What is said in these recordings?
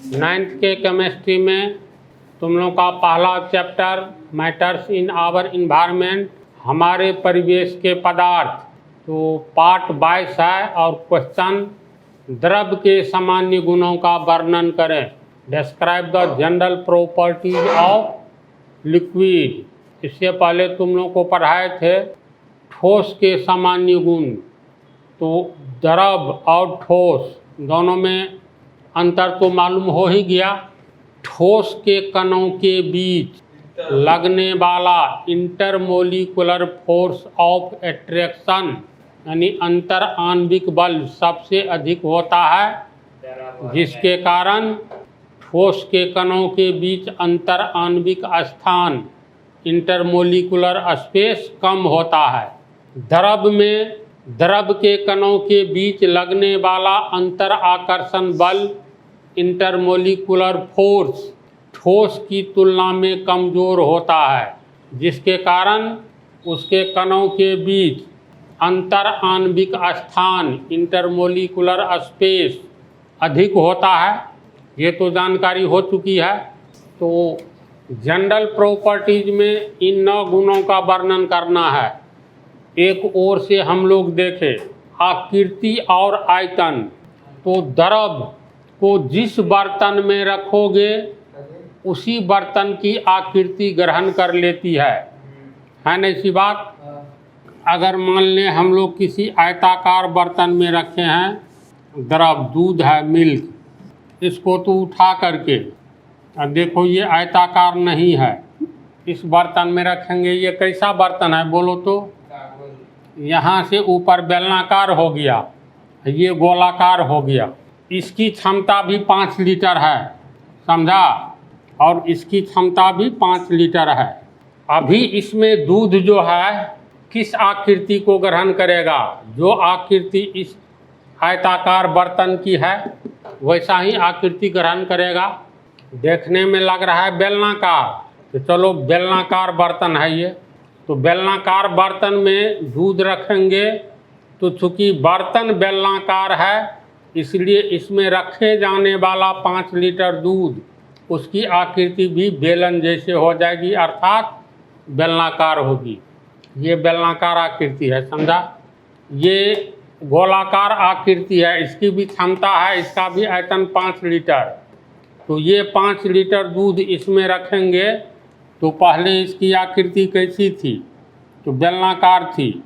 9th के chemistry में तुम लोग का पहला chapter matters in our environment, हमारे परिवेश के पदार्थ, तो पार्ट 22 है और क्वेश्चन द्रव के सामान्य गुणों का वर्णन करें। Describe the general properties of liquid. इससे पहले तुम लोग को पढ़ाए थे ठोस के सामान्य गुण। तो द्रव और ठोस दोनों में अंतर तो मालूम हो ही गया। ठोस के कणों के बीच लगने वाला इंटरमोलिकुलर फोर्स ऑफ अट्रैक्शन यानी अंतर आणविक बल सबसे अधिक होता है, जिसके कारण ठोस के कणों के बीच अंतर आणविक स्थान इंटरमोलिकुलर स्पेस कम होता है। द्रव में द्रव के कणों के बीच लगने वाला अंतर आकर्षण बल इंटरमोलिकुलर फोर्स ठोस की तुलना में कमज़ोर होता है, जिसके कारण उसके कणों के बीच अंतर आणविक स्थान इंटरमोलिकुलर स्पेस अधिक होता है। ये तो जानकारी हो चुकी है। तो जनरल प्रॉपर्टीज में इन 9 गुणों का वर्णन करना है। एक ओर से हम लोग देखें आकृति और आयतन। तो द्रव को जिस बर्तन में रखोगे उसी बर्तन की आकृति ग्रहण कर लेती है ना ऐसी बात। अगर मान लें हम लोग किसी आयताकार बर्तन में रखे हैं द्रव, दूध है, मिल्क, इसको तो उठा करके अब देखो ये आयताकार नहीं है, इस बर्तन में रखेंगे। ये कैसा बर्तन है बोलो तो? यहाँ से ऊपर बेलनाकार हो गया, ये गोलाकार हो गया। इसकी क्षमता भी 5 लीटर है, समझा, और इसकी क्षमता भी 5 लीटर है। अभी इसमें दूध जो है किस आकृति को ग्रहण करेगा? जो आकृति इस आयताकार बर्तन की है वैसा ही आकृति ग्रहण करेगा। देखने में लग रहा है बेलनाकार, तो चलो बेलनाकार बर्तन है ये, तो बेलनाकार बर्तन में दूध रखेंगे तो चूँकि बर्तन बेलनाकार है इसलिए इसमें रखे जाने वाला 5 लीटर दूध उसकी आकृति भी बेलन जैसे हो जाएगी, अर्थात बेलनाकार होगी। ये बेलनाकार आकृति है, समझा। ये गोलाकार आकृति है, इसकी भी क्षमता है, इसका भी आयतन 5 लीटर। तो ये 5 लीटर दूध इसमें रखेंगे तो पहले इसकी आकृति कैसी थी? तो बेलनाकार थी।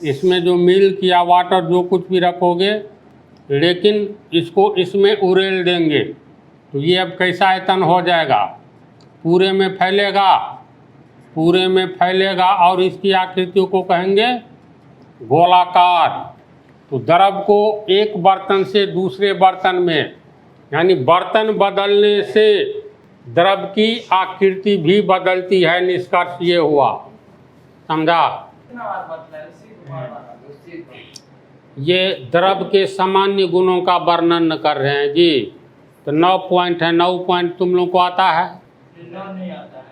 इसमें जो मिल्क या वाटर जो कुछ भी रखोगे, लेकिन इसको इसमें उड़ेल देंगे तो ये अब कैसा आयतन हो जाएगा? पूरे में फैलेगा, पूरे में फैलेगा और इसकी आकृतियों को कहेंगे गोलाकार। तो द्रव को एक बर्तन से दूसरे बर्तन में, यानी बर्तन बदलने से द्रव की आकृति भी बदलती है, निष्कर्ष ये हुआ, समझा। ये द्रव के सामान्य गुणों का वर्णन कर रहे हैं जी। तो 9 पॉइंट है, 9 पॉइंट तुम लोग को आता है? नहीं आता है,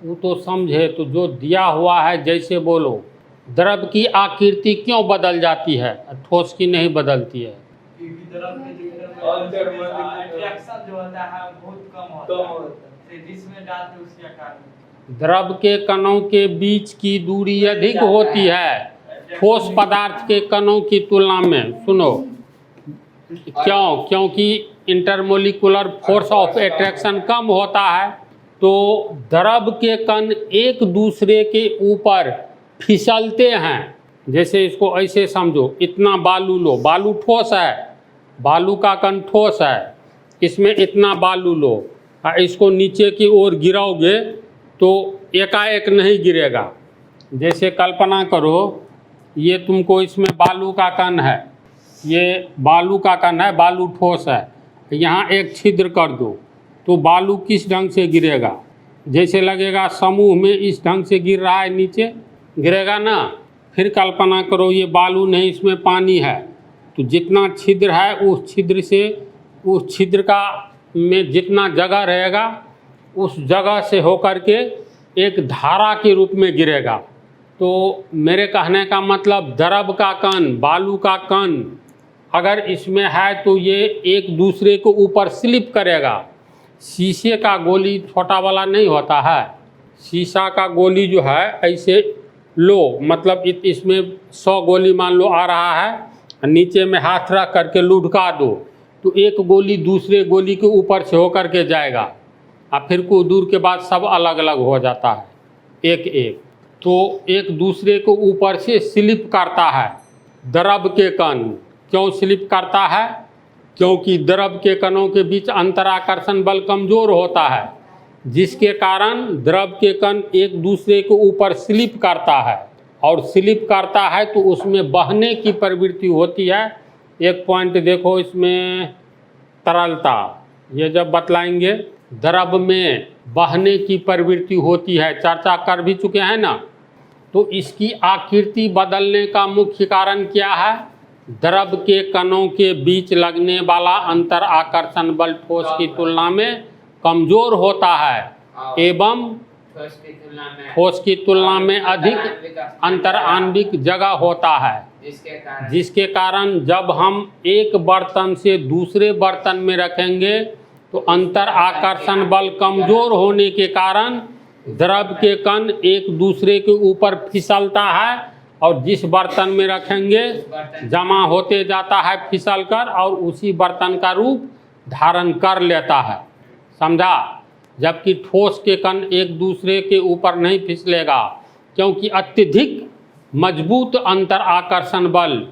वो तो समझे। तो जो दिया हुआ है जैसे बोलो, द्रव की आकृति क्यों बदल जाती है, ठोस की नहीं बदलती है? द्रव के कणों के बीच की दूरी अधिक होती है ठोस पदार्थ के कणों की तुलना में। सुनो क्यों? क्योंकि इंटरमोलिकुलर फोर्स ऑफ अट्रैक्शन कम होता है, तो द्रव के कण एक दूसरे के ऊपर फिसलते हैं। जैसे इसको ऐसे समझो, इतना बालू लो, बालू ठोस है, बालू का कण ठोस है, इसमें इतना बालू लो, इसको नीचे की ओर गिराओगे तो एकाएक नहीं गिरेगा। जैसे कल्पना करो ये तुमको इसमें बालू का कण है, ये बालू का कण है, बालू ठोस है, यहाँ एक छिद्र कर दो तो बालू किस ढंग से गिरेगा? जैसे लगेगा समूह में इस ढंग से गिर रहा है, नीचे गिरेगा ना। फिर कल्पना करो ये बालू नहीं, इसमें पानी है, तो जितना छिद्र है उस छिद्र से, उस छिद्र का में जितना जगह रहेगा उस जगह से होकर के एक धारा के रूप में गिरेगा। तो मेरे कहने का मतलब द्रव का कण, बालू का कण अगर इसमें है तो ये एक दूसरे के ऊपर स्लिप करेगा। शीशे का गोली छोटा वाला नहीं होता है, शीशा का गोली जो है ऐसे लो, मतलब इसमें 100 गोली मान लो आ रहा है, नीचे में हाथ रख करके लुढ़का दो तो एक गोली दूसरे गोली के ऊपर से होकर के जाएगा और फिर कुछ दूर के बाद सब अलग अलग हो जाता है एक एक। तो एक दूसरे को ऊपर से स्लिप करता है द्रव के कण। क्यों स्लिप करता है? क्योंकि द्रव के कणों के बीच अंतराकर्षण बल कमज़ोर होता है, जिसके कारण द्रव के कण एक दूसरे के ऊपर स्लिप करता है, और स्लिप करता है तो उसमें बहने की प्रवृत्ति होती है। एक पॉइंट देखो इसमें, तरलता, ये जब बतलाएंगे द्रव में बहने की प्रवृत्ति होती है, चर्चा कर भी चुके हैं ना। तो इसकी आकृति बदलने का मुख्य कारण क्या है? द्रव के कणों के बीच लगने वाला अंतर आकर्षण बल ठोस की तुलना में कमजोर होता है एवं ठोस की तुलना में अधिक अंतर आणविक जगह होता है, जिसके कारण जब हम एक बर्तन से दूसरे बर्तन में रखेंगे तो अंतर आकर्षण बल कमजोर होने के कारण द्रव के कण एक दूसरे के ऊपर फिसलता है, और जिस बर्तन में रखेंगे जमा होते जाता है फिसल कर, और उसी बर्तन का रूप धारण कर लेता है। समझा? जबकि ठोस के कण एक दूसरे के ऊपर नहीं फिसलेगा, क्योंकि अत्यधिक मजबूत अंतर आकर्षण बल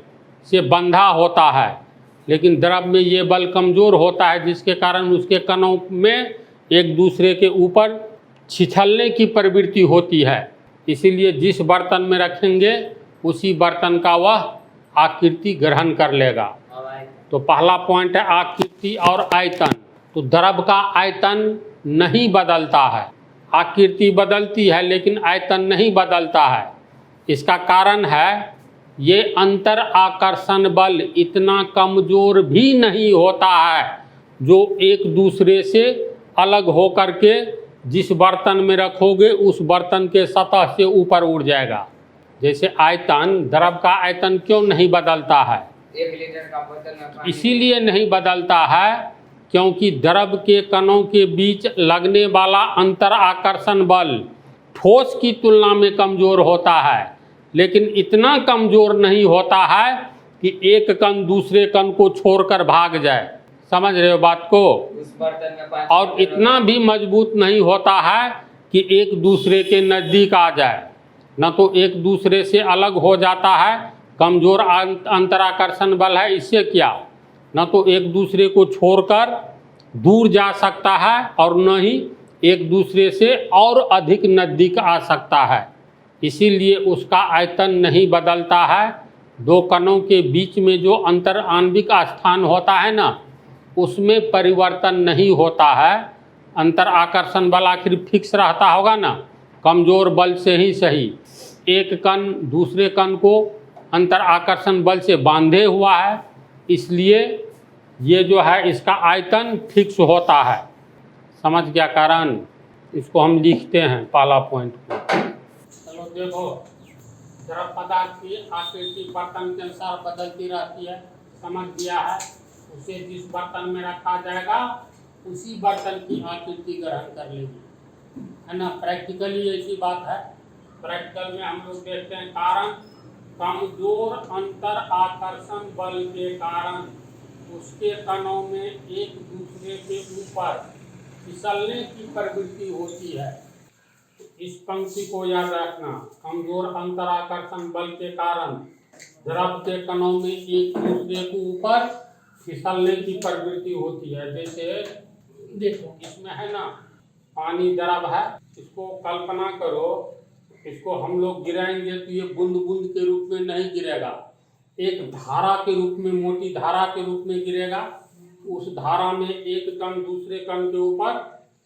से बंधा होता है, लेकिन द्रव में ये बल कमज़ोर होता है, जिसके कारण उसके कणों में एक दूसरे के ऊपर छिछलने की प्रवृत्ति होती है। इसीलिए जिस बर्तन में रखेंगे उसी बर्तन का वह आकृति ग्रहण कर लेगा। तो पहला पॉइंट है आकृति और आयतन। तो द्रव का आयतन नहीं बदलता है, आकृति बदलती है लेकिन आयतन नहीं बदलता है। इसका कारण है ये अंतर आकर्षण बल इतना कमज़ोर भी नहीं होता है जो एक दूसरे से अलग होकर के जिस बर्तन में रखोगे उस बर्तन के सतह से ऊपर उड़ जाएगा। जैसे आयतन, द्रव का आयतन क्यों नहीं बदलता है? 1 लीटर का बोतल में पानी इसीलिए नहीं बदलता है क्योंकि द्रव के कणों के बीच लगने वाला अंतर आकर्षण बल ठोस की तुलना में कमज़ोर होता है, लेकिन इतना कमज़ोर नहीं होता है कि एक कण दूसरे कण को छोड़कर भाग जाए। समझ रहे हो बात को? उस बर्तन में पानी और इतना भी मजबूत नहीं होता है कि एक दूसरे के नज़दीक आ जाए, न तो एक दूसरे से अलग हो जाता है। कमज़ोर अंतराकर्षण बल है, इससे क्या न तो एक दूसरे को छोड़कर दूर जा सकता है और न ही एक दूसरे से और अधिक नज़दीक आ सकता है। इसीलिए उसका आयतन नहीं बदलता है। दो कणों के बीच में जो अंतर आणविक स्थान होता है ना, उसमें परिवर्तन नहीं होता है। अंतर आकर्षण बल आखिर फिक्स रहता होगा ना, कमज़ोर बल से ही सही। एक कण दूसरे कण को अंतर आकर्षण बल से बांधे हुआ है, इसलिए ये जो है इसका आयतन फिक्स होता है। समझ गया कारण? इसको हम लिखते हैं पहला पॉइंट को। चलो देखो, द्रव पदार्थ की आकृति बर्तन के अनुसार बदलती रहती है, समझ गया है। उसे जिस बर्तन में रखा जाएगा उसी बर्तन की आकृति ग्रहण कर लेगी, है ना। प्रैक्टिकली ऐसी बात है। प्रैक्टिकल में हम लोग देखते हैं कारण, कमजोर अंतर आकर्षण बल के कारण उसके कणों में एक दूसरे के ऊपर फिसलने की प्रवृत्ति होती है। इस पंक्ति को याद रखना, कमजोर अंतर आकर्षण बल के कारण द्रव के कणों में एक दूसरे के ऊपर फिसलने की प्रवृत्ति होती है। जैसे देखो इसमें है ना, पानी द्रव है, इसको कल्पना करो, इसको हम लोग गिराएंगे तो ये बूंद बूंद के रूप में नहीं गिरेगा, एक धारा के रूप में, मोटी धारा के रूप में गिरेगा। उस धारा में एक कण दूसरे कण के ऊपर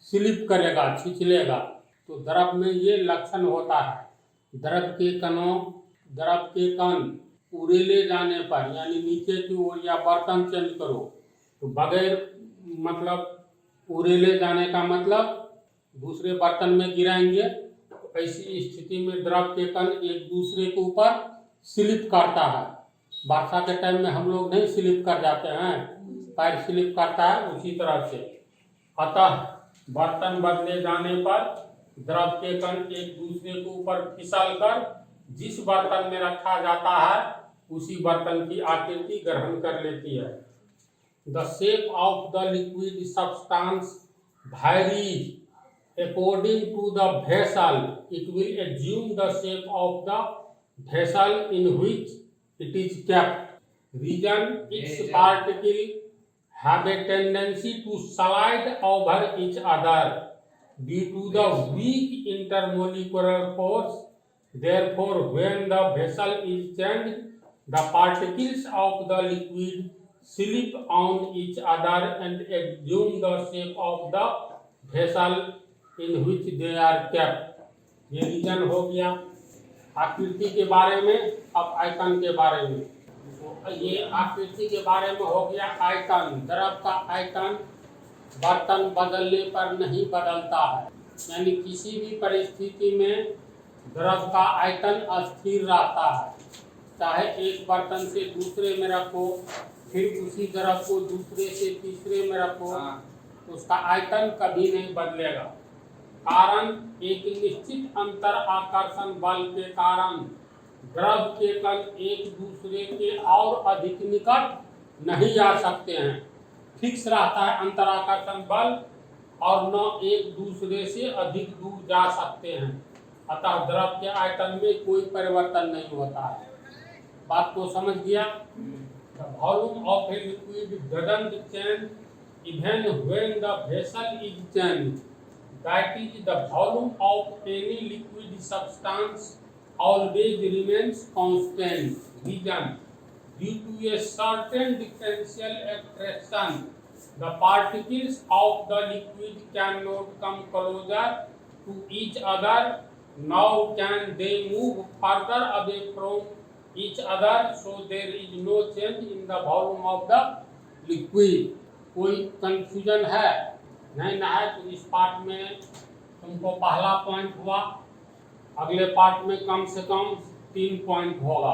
स्लिप करेगा, छिछलेगा। तो द्रव में ये लक्षण होता है। द्रव के कण उड़ेले जाने पर, यानी नीचे की ओर या बर्तन चेंज करो तो बगैर मतलब उड़ेले जाने का मतलब दूसरे बर्तन में गिराएंगे तो ऐसी स्थिति में द्रव के कण एक दूसरे के ऊपर स्लिप करता है। वर्षा के टाइम में हम लोग नहीं स्लिप कर जाते हैं, पैर स्लिप करता है, उसी तरह से। अतः बर्तन बदले जाने पर द्रव के कण एक दूसरे के ऊपर फिसल कर जिस बर्तन में रखा जाता है उसी बर्तन की आकृति ग्रहण कर लेती है। The shape of the liquid substance varies according to the vessel. It will assume the shape of the vessel in which it is kept. Reason its particles have a tendency to slide over each other due to the weak intermolecular force. Therefore, when the vessel is changed, the particles of the liquid slip on each other and assume the shape of the vessel in which they are kept. ये reason हो गया आकृति के बारे में। अब आयतन के बारे में, तो ये आकृति के बारे में हो गया आयतन। द्रव का आयतन बर्तन बदलने पर नहीं बदलता है, यानी किसी भी परिस्थिति में द्रव का आयतन अस्थिर रहता है। चाहे एक बर्तन से दूसरे में रखो, फिर उसी द्रव को दूसरे से तीसरे में रखो, उसका आयतन कभी नहीं बदलेगा। कारण एक निश्चित अंतर आकर्षण बल के कारण द्रव के कण एक दूसरे के और अधिक निकट नहीं आ सकते हैं। फिक्स रहता है अंतर आकर्षण बल, और न एक दूसरे से अधिक दूर जा सकते हैं। अतः द्रव के आयतन में कोई परिवर्तन नहीं होता है। बात को समझ गया? The volume of a liquid doesn't change even when the vessel is changed. That is, the volume of any liquid substance always remains constant. Reason: due to a certain differential attraction, the particles of the liquid cannot come closer to each other, nor can they move further away from each other, so there is no change in the volume of the liquid. कोई confusion है? नहीं ना है तो इस part में तुमको पहला पॉइंट हुआ, अगले पार्ट में कम से कम 3 पॉइंट होगा।